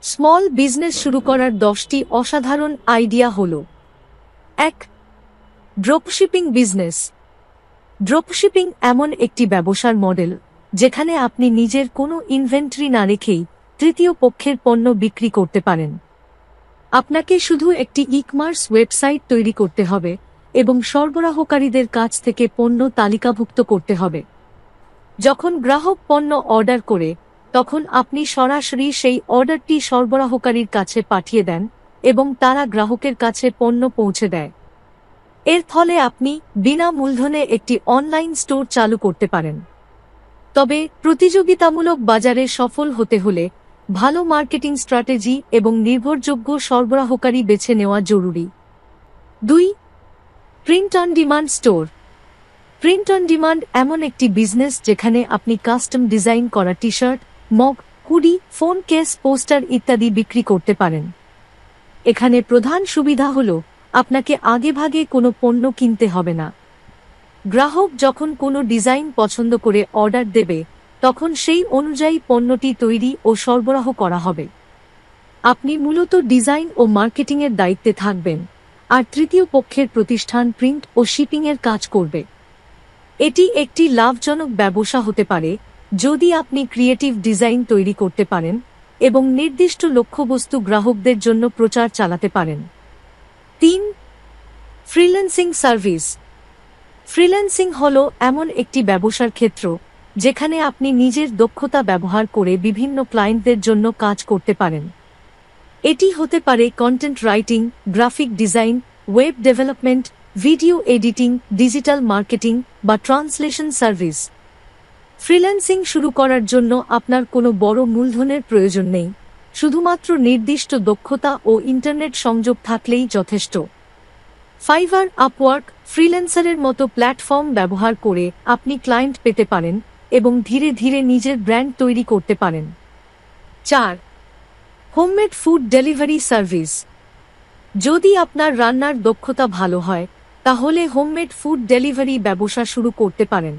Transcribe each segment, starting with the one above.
Small business শুরু করার 10টি অসাধারণ আইডিয়া হল: 1. Dropshipping business. ড্রপশিপিং এমন একটি ব্যবসার মডেল যেখানে আপনি নিজের কোনো ইনভেন্টরি না রেখেই তৃতীয় পক্ষের পণ্য বিক্রি করতে পারেন। আপনাকে শুধু একটি ই-কমার্স ওয়েবসাইট তৈরি করতে হবে এবং সরবরাহকারীদের কাছ থেকে পণ্য তালিকাভুক্ত করতে হবে। যখন গ্রাহক পণ্য অর্ডার করে, তখন আপনি সরাসরি সেই অর্ডারটি সরবরাহকারীর কাছে পাঠিয়ে দেন এবং তারা গ্রাহকের কাছে পণ্য পৌঁছে দেয়। এর ফলে আপনি বিনা মূলধনে একটি অনলাইন স্টোর চালু করতে পারেন। তবে প্রতিযোগিতামূলক বাজারে সফল হতে হলে ভালো মার্কেটিং স্ট্র্যাটেজি এবং নির্ভরযোগ্য সরবরাহকারী বেছে নেওয়া জরুরি। 2. Print on demand store. Print on demand এমন একটি বিজনেস যেখানে আপনি কাস্টম ডিজাইন করা T shirt, mug, hoodie, phone case, poster ইত্যাদি বিক্রি করতে পারেন। এখানে প্রধান সুবিধা হল আপনাকে আগেভাগে কোনো পণ্য কিনতে হবে না। গ্রাহক যখন কোনো ডিজাইন পছন্দ করে অর্ডার দেবে, তখন সেই অনুযায়ী পণ্যটি তৈরি ও সরবরাহ করা হবে। আপনি মূলত ডিজাইন ও মার্কেটিংয়ের দায়িত্বে থাকবেন, আর তৃতীয় পক্ষের প্রতিষ্ঠান প্রিন্ট ও শিপিংয়ের কাজ করবে। এটি একটি লাভজনক ব্যবসা হতে পারে যদি আপনি ক্রিয়েটিভ ডিজাইন তৈরি করতে পারেন এবং নির্দিষ্ট লক্ষ্যবস্তু গ্রাহকদের জন্য প্রচার চালাতে পারেন। 3. Freelancing service. ফ্রিল্যান্সিং হল এমন একটি ব্যবসার ক্ষেত্র যেখানে আপনি নিজের দক্ষতা ব্যবহার করে বিভিন্ন ক্লায়েন্টদের জন্য কাজ করতে পারেন। এটি হতে পারে content writing, graphic design, web development, video editing, digital marketing বা ট্রান্সলেশন সার্ভিস। ফ্রিল্যান্সিং শুরু করার জন্য আপনার কোনো বড় মূলধনের প্রয়োজন নেই, শুধুমাত্র নির্দিষ্ট দক্ষতা ও ইন্টারনেট সংযোগ থাকলেই যথেষ্ট। ফাইভার, আপওয়ার্ক, ফ্রিল্যান্সারের মতো প্ল্যাটফর্ম ব্যবহার করে আপনি ক্লায়েন্ট পেতে পারেন এবং ধীরে ধীরে নিজের ব্র্যান্ড তৈরি করতে পারেন। 4. Homemade food delivery service. যদি আপনার রান্নার দক্ষতা ভালো হয়, তাহলে হোমমেড ফুড ডেলিভারি ব্যবসা শুরু করতে পারেন।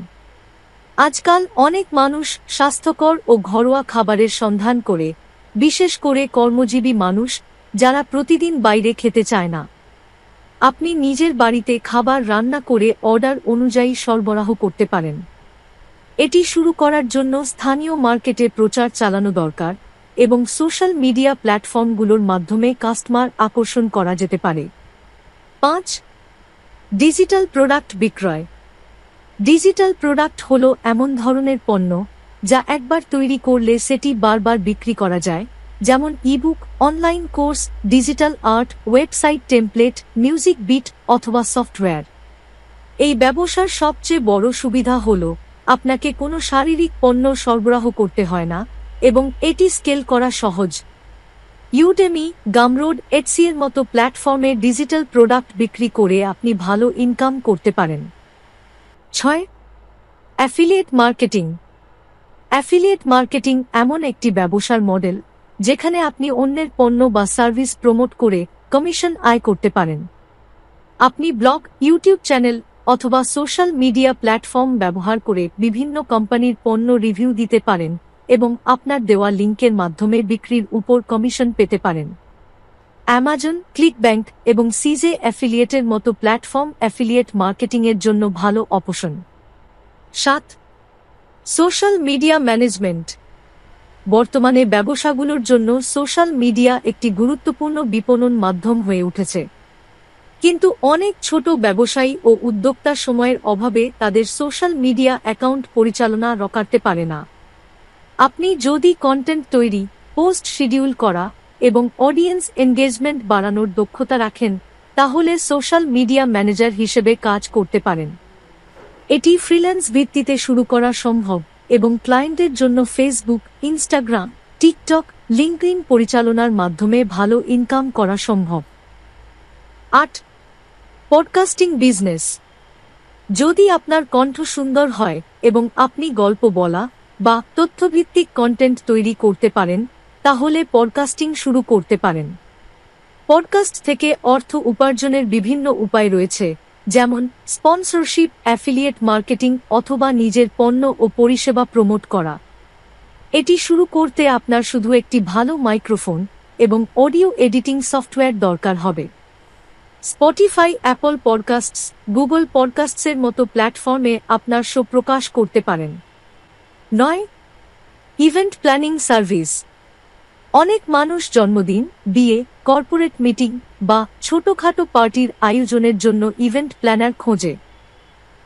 আজকাল অনেক মানুষ স্বাস্থ্যকর ও ঘরোয়া খাবারের সন্ধান করে, বিশেষ করে কর্মজীবী মানুষ যারা প্রতিদিন বাইরে খেতে চায় না। আপনি নিজের বাড়িতে খাবার রান্না করে অর্ডার অনুযায়ী সরবরাহ করতে পারেন। এটি শুরু করার জন্য স্থানীয় মার্কেটে প্রচার চালানো দরকার এবং সোশ্যাল মিডিয়া প্ল্যাটফর্মগুলোর মাধ্যমে কাস্টমার আকর্ষণ করা যেতে পারে। 5. ডিজিটাল প্রোডাক্ট বিক্রয়। ডিজিটাল প্রোডাক্ট হল এমন ধরনের পণ্য যা একবার তৈরি করলে সেটি বারবার বিক্রি করা যায়, যেমন ebook, online course, digital art, website template, music beat অথবা সফটওয়্যার। এই ব্যবসার সবচেয়ে বড় সুবিধা হল আপনাকে কোনো শারীরিক পণ্য সরবরাহ করতে হয় না এবং এটি স্কেল করা সহজ। ইউডেমি, গামরোড, এটসি এর মতো প্ল্যাটফর্মে ডিজিটাল প্রোডাক্ট বিক্রি করে আপনি ভালো ইনকাম করতে পারেন। 6. Affiliate marketing. অ্যাফিলিয়েট মার্কেটিং এমন একটি ব্যবসার মডেল যেখানে আপনি অন্যের পণ্য বা সার্ভিস প্রমোট করে কমিশন আয় করতে পারেন। আপনি ব্লগ, ইউটিউব চ্যানেল অথবা সোশ্যাল মিডিয়া প্ল্যাটফর্ম ব্যবহার করে বিভিন্ন কোম্পানির পণ্য রিভিউ দিতে পারেন এবং আপনার দেওয়া লিঙ্কের মাধ্যমে বিক্রির উপর কমিশন পেতে পারেন। অ্যামাজন, ক্লিকব্যাংক এবং সিজে অ্যাফিলিয়েটের মতো প্ল্যাটফর্ম অ্যাফিলিয়েট মার্কেটিংয়ের জন্য ভালো অপশন। 7. Social media management. বর্তমানে ব্যবসাগুলোর জন্য সোশ্যাল মিডিয়া একটি গুরুত্বপূর্ণ বিপণন মাধ্যম হয়ে উঠেছে, কিন্তু অনেক ছোট ব্যবসায়ী ও উদ্যোক্তা সময়ের অভাবে তাদের সোশ্যাল মিডিয়া অ্যাকাউন্ট পরিচালনা করতে পারে না। আপনি যদি কন্টেন্ট তৈরি, পোস্ট শিডিউল করা এবং অডিয়েন্স এনগেজমেন্ট বাড়ানোর দক্ষতা রাখেন, তাহলে সোশ্যাল মিডিয়া ম্যানেজার হিসেবে কাজ করতে পারেন। এটি ফ্রিল্যান্স ভিত্তিতে শুরু করা সম্ভব এবং ক্লায়েন্টের জন্য ফেসবুক, ইনস্টাগ্রাম, টিকটক, লিঙ্কডইন পরিচালনার মাধ্যমে ভালো ইনকাম করা সম্ভব। 8. Podcasting business. যদি আপনার কণ্ঠ সুন্দর হয় এবং আপনি গল্প বলা বা তথ্যভিত্তিক কন্টেন্ট তৈরি করতে পারেন, তাহলে পডকাস্টিং শুরু করতে পারেন। পডকাস্ট থেকে অর্থ উপার্জনের বিভিন্ন উপায় রয়েছে, যেমন স্পন্সরশিপ, অ্যাফিলিয়েট মার্কেটিং অথবা নিজের পণ্য ও পরিষেবা প্রমোট করা। এটি শুরু করতে আপনার শুধু একটি ভালো মাইক্রোফোন এবং অডিও এডিটিং সফটওয়্যার দরকার হবে। স্পটিফাই, অ্যাপল পডকাস্টস, গুগল পডকাস্টসের মতো প্ল্যাটফর্মে আপনার শো প্রকাশ করতে পারেন। 9. Event planning service. অনেক মানুষ জন্মদিন, বিয়ে, কর্পোরেট মিটিং বা ছোটখাটো পার্টির আয়োজনের জন্য ইভেন্ট প্ল্যানার খোঁজে।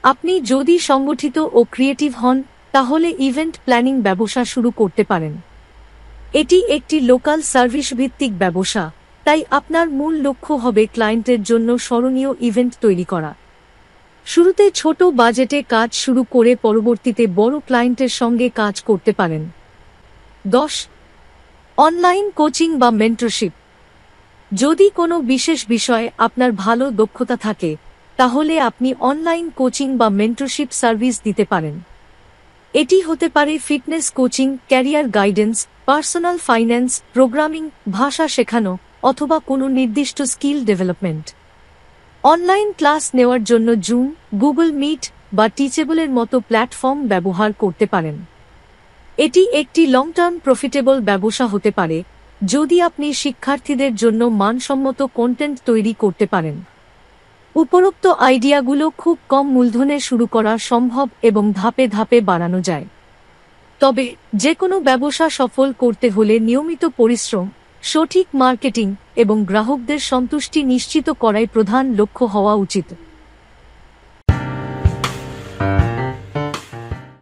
আপনি যদি সংগঠিত ও ক্রিয়েটিভ হন, তাহলে ইভেন্ট প্ল্যানিং ব্যবসা শুরু করতে পারেন। এটি একটি লোকাল সার্ভিস ভিত্তিক ব্যবসা, তাই আপনার মূল লক্ষ্য হবে ক্লায়েন্টের জন্য স্মরণীয় ইভেন্ট তৈরি করা। শুরুতে ছোট বাজেটে কাজ শুরু করে পরবর্তীতে বড় ক্লায়েন্টের সঙ্গে কাজ করতে পারেন। 10. অনলাইন কোচিং বা মেন্টরশিপ। যদি কোনো বিশেষ বিষয়ে আপনার ভালো দক্ষতা থাকে, তাহলে আপনি অনলাইন কোচিং বা মেন্টরশিপ সার্ভিস দিতে পারেন। এটি হতে পারে fitness coaching, career guidance, personal finance, programming, ভাষা শেখানো, অথবা কোনো নির্দিষ্ট স্কিল ডেভেলপমেন্ট। অনলাইন ক্লাস নেওয়ার জন্য জুম, গুগল মিট বা টিচেবলের মতো প্ল্যাটফর্ম ব্যবহার করতে পারেন। এটি একটি লং টার্ম প্রফিটেবল ব্যবসা হতে পারে যদি আপনি শিক্ষার্থীদের জন্য মানসম্মত কন্টেন্ট তৈরি করতে পারেন। উপরোক্ত আইডিয়াগুলো খুব কম মূলধনে শুরু করা সম্ভব এবং ধাপে ধাপে বাড়ানো যায়। তবে যে কোনো ব্যবসা সফল করতে হলে নিয়মিত পরিশ্রম, সঠিক মার্কেটিং এবং গ্রাহকদের সন্তুষ্টি নিশ্চিত করাই প্রধান লক্ষ্য হওয়া উচিত।